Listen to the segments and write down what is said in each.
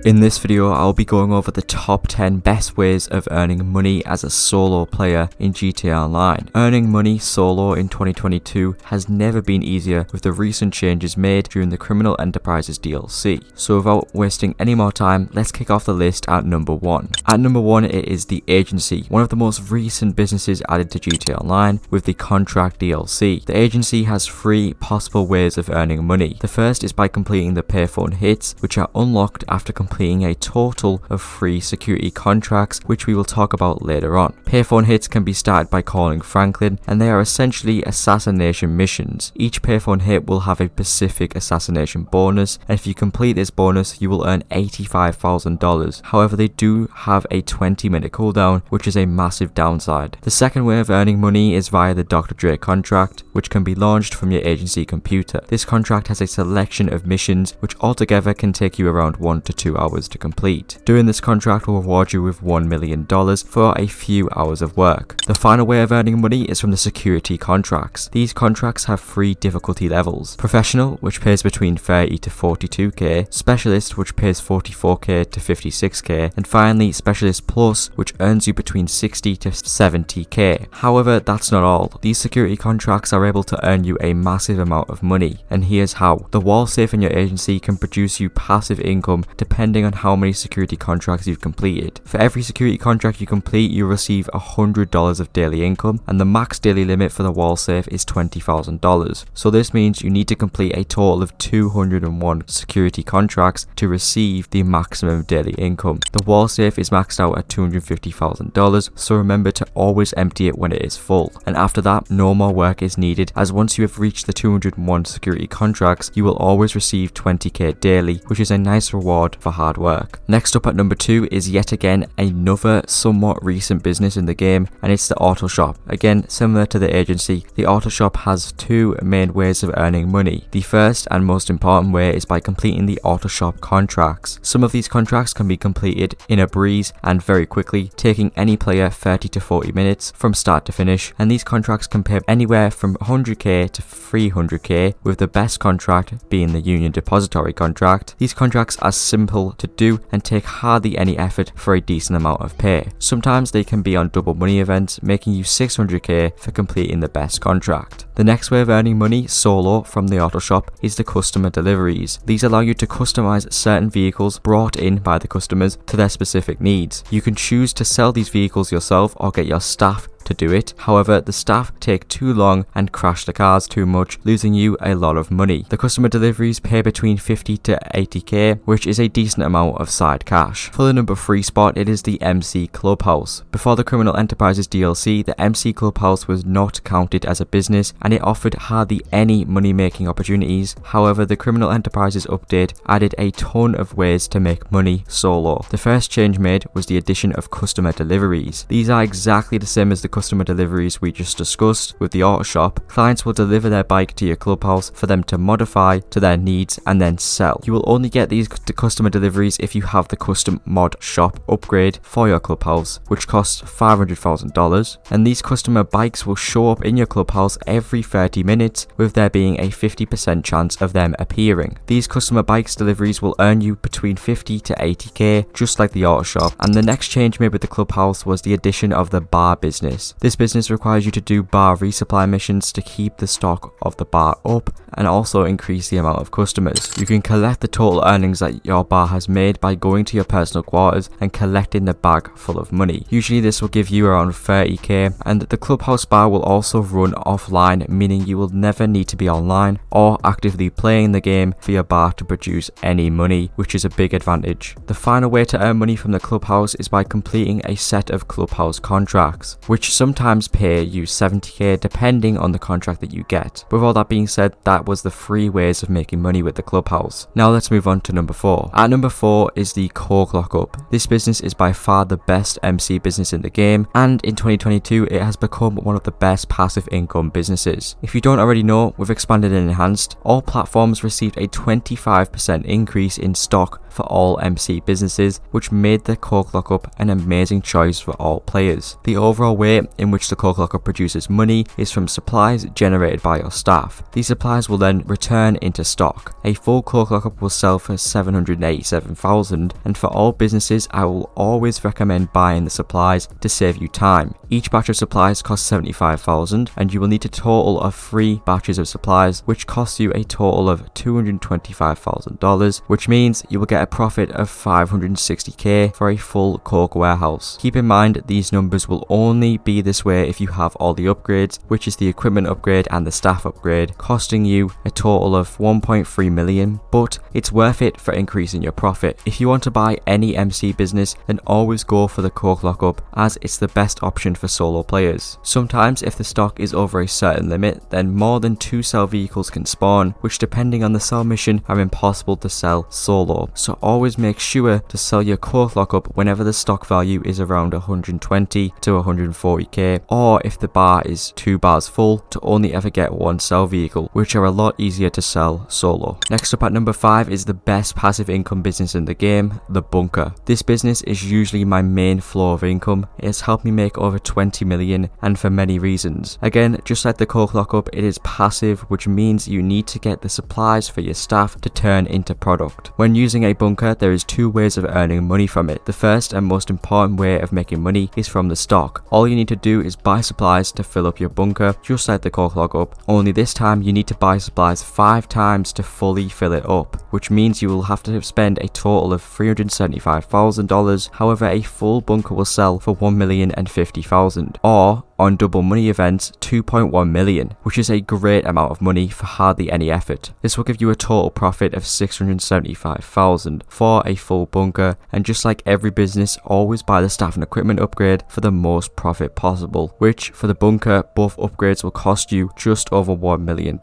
In this video, I'll be going over the top 10 best ways of earning money as a solo player in GTA Online. Earning money solo in 2022 has never been easier with the recent changes made during the Criminal Enterprises DLC. So without wasting any more time, let's kick off the list at number 1. At number 1 it is the Agency, one of the most recent businesses added to GTA Online with the Contract DLC. The Agency has 3 possible ways of earning money. The first is by completing the payphone hits, which are unlocked after completing a total of 3 security contracts, which we will talk about later on. Payphone hits can be started by calling Franklin, and they are essentially assassination missions. Each payphone hit will have a specific assassination bonus, and if you complete this bonus, you will earn $85,000. However, they do have a 20-minute cooldown, which is a massive downside. The second way of earning money is via the Dr. Dre contract, which can be launched from your Agency computer. This contract has a selection of missions, which altogether can take you around 1 to 2 hours to complete. Doing this contract will reward you with $1 million for a few hours of work. The final way of earning money is from the security contracts. These contracts have 3 difficulty levels: Professional, which pays between 30 to 42k, Specialist, which pays 44k to 56k, and finally Specialist Plus, which earns you between 60 to 70k. However, that's not all. These security contracts are able to earn you a massive amount of money, and here's how. The wall safe in your Agency can produce you passive income depending on how many security contracts you've completed. For every security contract you complete, you receive $100 of daily income, and the max daily limit for the wall safe is $20,000. So this means you need to complete a total of 201 security contracts to receive the maximum daily income. The wall safe is maxed out at $250,000, so remember to always empty it when it is full. And after that, no more work is needed, as once you have reached the 201 security contracts, you will always receive 20k daily, which is a nice reward for hard work. Next up at number 2 is yet again another somewhat recent business in the game, and it's the auto shop. Again, similar to the Agency, the auto shop has 2 main ways of earning money. The first and most important way is by completing the auto shop contracts. Some of these contracts can be completed in a breeze and very quickly, taking any player 30 to 40 minutes from start to finish, and these contracts can pay anywhere from 100k to 300k, with the best contract being the Union Depository contract. These contracts are simple to do and take hardly any effort for a decent amount of pay. Sometimes they can be on double money events, making you 600k for completing the best contract. The next way of earning money solo from the auto shop is the customer deliveries. These allow you to customize certain vehicles brought in by the customers to their specific needs. You can choose to sell these vehicles yourself or get your staff to do it. However, the staff take too long and crash the cars too much, losing you a lot of money. The customer deliveries pay between 50 to 80k, which is a decent amount of side cash. For the number 3 spot, it is the MC Clubhouse. Before the Criminal Enterprises DLC, the MC Clubhouse was not counted as a business, and it offered hardly any money-making opportunities. However, the Criminal Enterprises update added a ton of ways to make money solo. The first change made was the addition of customer deliveries. These are exactly the same as the customer deliveries we just discussed with the auto shop. Clients will deliver their bike to your clubhouse for them to modify to their needs and then sell. You will only get these customer deliveries if you have the custom mod shop upgrade for your clubhouse, which costs $500,000, and these customer bikes will show up in your clubhouse every 30 minutes, with there being a 50% chance of them appearing. These customer bikes deliveries will earn you between 50 to 80k, just like the auto shop. And the next change made with the clubhouse was the addition of the bar business. This business requires you to do bar resupply missions to keep the stock of the bar up and also increase the amount of customers. You can collect the total earnings that your bar has made by going to your personal quarters and collecting the bag full of money. Usually this will give you around 30k, and the clubhouse bar will also run offline, meaning you will never need to be online or actively playing the game for your bar to produce any money, which is a big advantage. The final way to earn money from the clubhouse is by completing a set of clubhouse contracts, which sometimes pay you 70k depending on the contract that you get. With all that being said, that was the 3 ways of making money with the clubhouse. Now let's move on to number 4. At number 4 is the Coke Lockup. This business is by far the best MC business in the game, and in 2022 it has become one of the best passive income businesses. If you don't already know, with Expanded and Enhanced, all platforms received a 25% increase in stock for all MC businesses, which made the Coke Lockup an amazing choice for all players. The overall way in which the Coke Lockup produces money is from supplies generated by your staff. These supplies will then return into stock. A full Coke Lockup will sell for 787,000, and for all businesses I will always recommend buying the supplies to save you time. Each batch of supplies costs 75,000, and you will need a total of 3 batches of supplies, which costs you a total of $225,000, which means you will get a profit of 560k for a full Coke warehouse. Keep in mind these numbers will only be this way if you have all the upgrades, which is the equipment upgrade and the staff upgrade, costing you a total of 1.3 million, but it's worth it for increasing your profit. If you want to buy any MC business, then always go for the Coke Lockup, as it's the best option for solo players. Sometimes if the stock is over a certain limit, then more than 2 sell vehicles can spawn, which depending on the sell mission are impossible to sell solo. So always make sure to sell your Coke Lockup whenever the stock value is around 120 to 140k, or if the bar is 2 bars full, to only ever get 1 sell vehicle, which are a lot easier to sell solo. Next up at number 5 is the best passive income business in the game, the bunker. This business is usually my main flow of income. It has helped me make over 20 million, and for many reasons. Again, just like the Coke Lockup, it is passive, which means you need to get the supplies for your staff to turn into product. When using a bunker, there is 2 ways of earning money from it. The first and most important way of making money is from the stock. All you need to do is buy supplies to fill up your bunker, just like the Coke Lockup, only this time you need to buy supplies 5 times to fully fill it up, which means you will have to spend a total of $375,000. However, a full bunker will sell for $1,050,000, or on double money events 2.1 million, which is a great amount of money for hardly any effort. This will give you a total profit of 675,000 for a full bunker, and just like every business, always buy the staff and equipment upgrade for the most profit possible, which for the bunker both upgrades will cost you just over $1 million,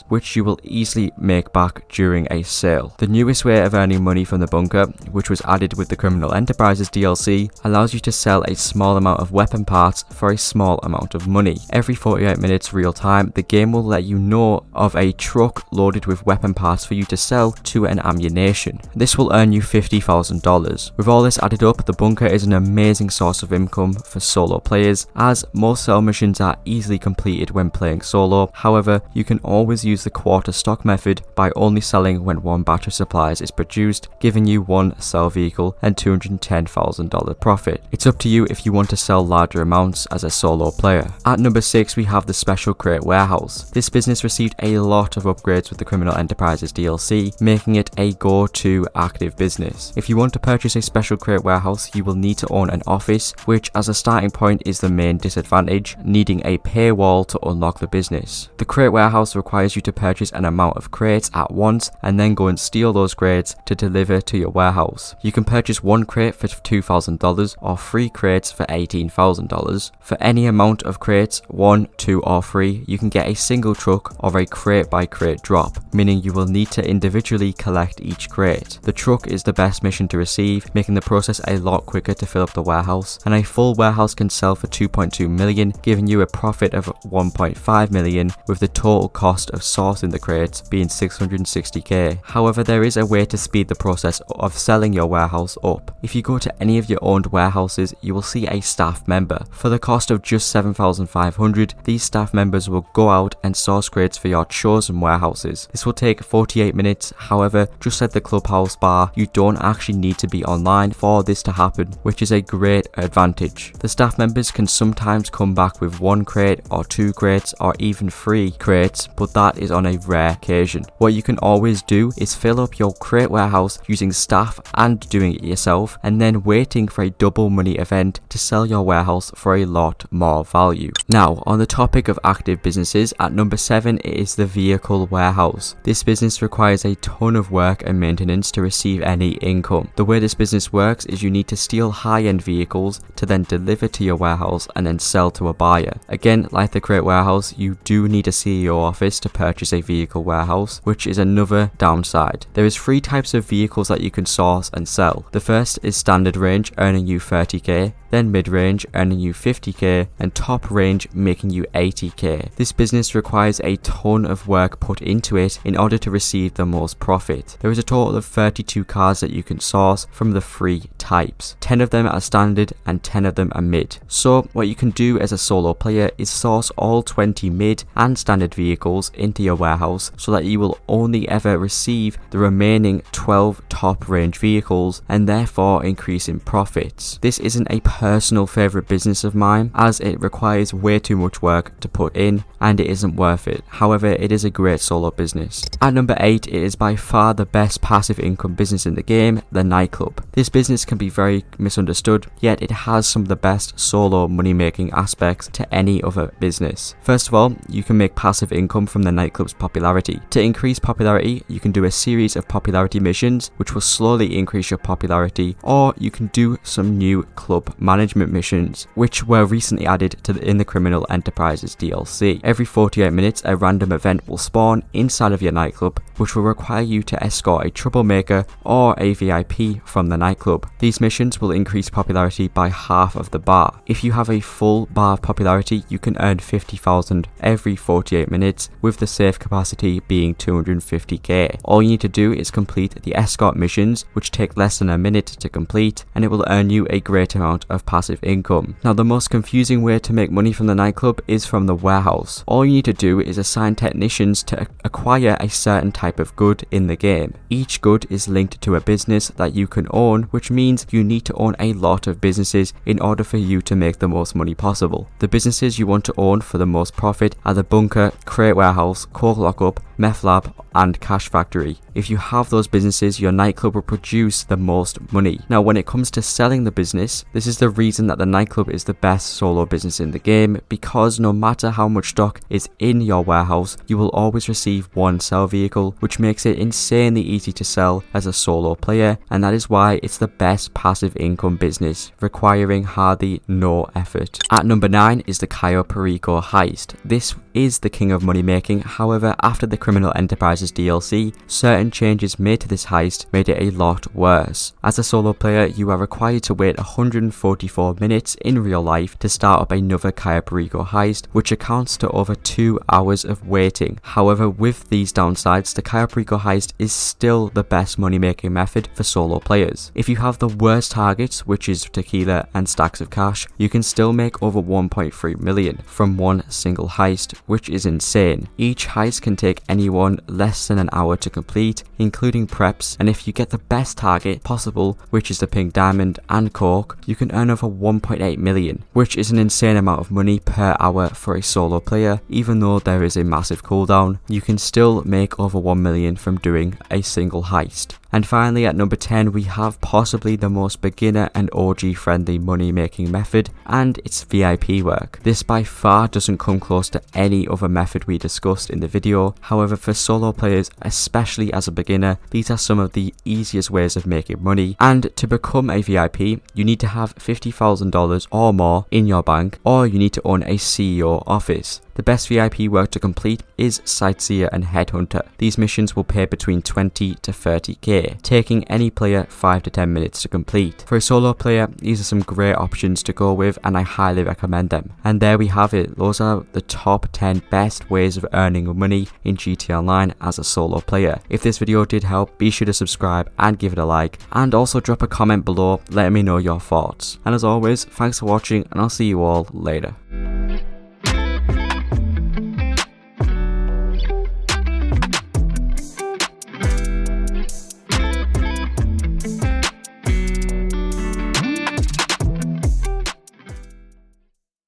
which you will easily make back during a sale. The newest way of earning money from the bunker, which was added with the Criminal Enterprises DLC, allows you to sell a small amount of weapon parts for a small amount of money. Every 48 minutes real time, the game will let you know of a truck loaded with weapon parts for you to sell to an ammunition. This will earn you $50,000. With all this added up, the bunker is an amazing source of income for solo players, as most sell missions are easily completed when playing solo. However, you can always use the quarter stock method by only selling when 1 batch of supplies is produced, giving you 1 sell vehicle and $210,000 profit. It's up to you if you want to sell larger amounts as a solo player. At number 6, we have the Special Crate Warehouse. This business received a lot of upgrades with the Criminal Enterprises DLC, making it a go-to active business. If you want to purchase a Special Crate Warehouse, you will need to own an office, which as a starting point is the main disadvantage, needing a paywall to unlock the business. The Crate Warehouse requires you to purchase an amount of crates at once and then go and steal those crates to deliver to your warehouse. You can purchase 1 crate for $2,000 or 3 crates for $18,000. For any amount of crates, 1, 2 or 3, you can get a single truck or a crate by crate drop, meaning you will need to individually collect each crate. The truck is the best mission to receive, making the process a lot quicker to fill up the warehouse, and a full warehouse can sell for 2.2 million, giving you a profit of 1.5 million, with the total cost of sourcing the crates being 660k. However, there is a way to speed the process of selling your warehouse up. If you go to any of your owned warehouses, you will see a staff member. For the cost of just 7,500, these staff members will go out and source crates for your chosen warehouses. This will take 48 minutes. However, just like the Clubhouse bar, you don't actually need to be online for this to happen, which is a great advantage. The staff members can sometimes come back with 1 crate or 2 crates or even 3 crates, but that is on a rare occasion. What you can always do is fill up your crate warehouse using staff and doing it yourself, and then waiting for a double money event to sell your warehouse for a lot more value. Now, on the topic of active businesses, at number 7 is the Vehicle Warehouse. This business requires a ton of work and maintenance to receive any income. The way this business works is you need to steal high-end vehicles to then deliver to your warehouse and then sell to a buyer. Again, like the Crate Warehouse, you do need a CEO office to purchase a Vehicle Warehouse, which is another downside. There is 3 types of vehicles that you can source and sell. The first is standard range, earning you 30k. then mid-range earning you 50k, and top range making you 80k. This business requires a ton of work put into it in order to receive the most profit. There is a total of 32 cards that you can source from the 3 types. 10 of them are standard and 10 of them are mid. So what you can do as a solo player is source all 20 mid and standard vehicles into your warehouse so that you will only ever receive the remaining 12 top range vehicles and therefore increase in profits. This isn't a personal favourite business of mine as it requires way too much work to put in and it isn't worth it. However, it is a great solo business. At number 8, it is by far the best passive income business in the game, the Nightclub. This business can be very misunderstood, yet it has some of the best solo money making aspects to any other business. First of all, you can make passive income from the Nightclub's popularity. To increase popularity, you can do a series of popularity missions which will slowly increase your popularity, or you can do some new club management missions which were recently added in the Criminal Enterprises DLC. Every 48 minutes a random event will spawn inside of your nightclub which will require you to escort a troublemaker or a VIP from the nightclub. These missions will increase popularity by half of the bar. If you have a full bar of popularity, you can earn 50,000 every 48 minutes with the safe capacity being 250k. All you need to do is complete the escort missions which take less than a minute to complete and it will earn you a great amount of passive income. Now the most confusing way to make money from the nightclub is from the warehouse. All you need to do is assign technicians to acquire a certain type of good in the game. Each good is linked to a business that you can own, which means you need to own a lot of businesses in order for you to make the most money possible. The businesses you want to own for the most profit are the Bunker, Crate Warehouse, Lockup, Meth Lab and Cash Factory. If you have those businesses, your nightclub will produce the most money. Now when it comes to selling the business, this is the reason that the nightclub is the best solo business in the game, because no matter how much stock is in your warehouse, you will always receive one sell vehicle, which makes it insanely easy to sell as a solo player, and that is why it's the best passive income business, requiring hardly no effort. At number 9 is the Cayo Perico Heist. This is the king of money making. However, after the Criminal Enterprises DLC, certain changes made to this heist made it a lot worse. As a solo player, you are required to wait 144 minutes in real life to start up another Cayo Perico heist, which accounts to over 2 hours of waiting. However, with these downsides, the Cayo Perico heist is still the best money making method for solo players. If you have the worst targets, which is tequila and stacks of cash, you can still make over 1.3 million from one single heist, which is insane. Each heist can take anyone less than an hour to complete, including preps, and if you get the best target possible, which is the pink diamond and coke, you can earn over 1.8 million, which is an insane amount of money per hour for a solo player. Even though there is a massive cooldown, you can still make over 1 million from doing a single heist. And finally, at number 10, we have possibly the most beginner and OG friendly money making method, and it's VIP work. This by far doesn't come close to any other method we discussed in the video. However, for solo players, especially as a beginner, these are some of the easiest ways of making money. And to become a VIP, you need to have $50,000 or more in your bank, or you need to own a CEO office. The best VIP work to complete is Sightseer and Headhunter. These missions will pay between 20 to 30k, taking any player 5 to 10 minutes to complete. For a solo player, these are some great options to go with and I highly recommend them. And there we have it. Those are the top 10 best ways of earning money in GTA Online as a solo player. If this video did help, be sure to subscribe and give it a like, and also drop a comment below letting me know your thoughts. And as always, thanks for watching and I'll see you all later.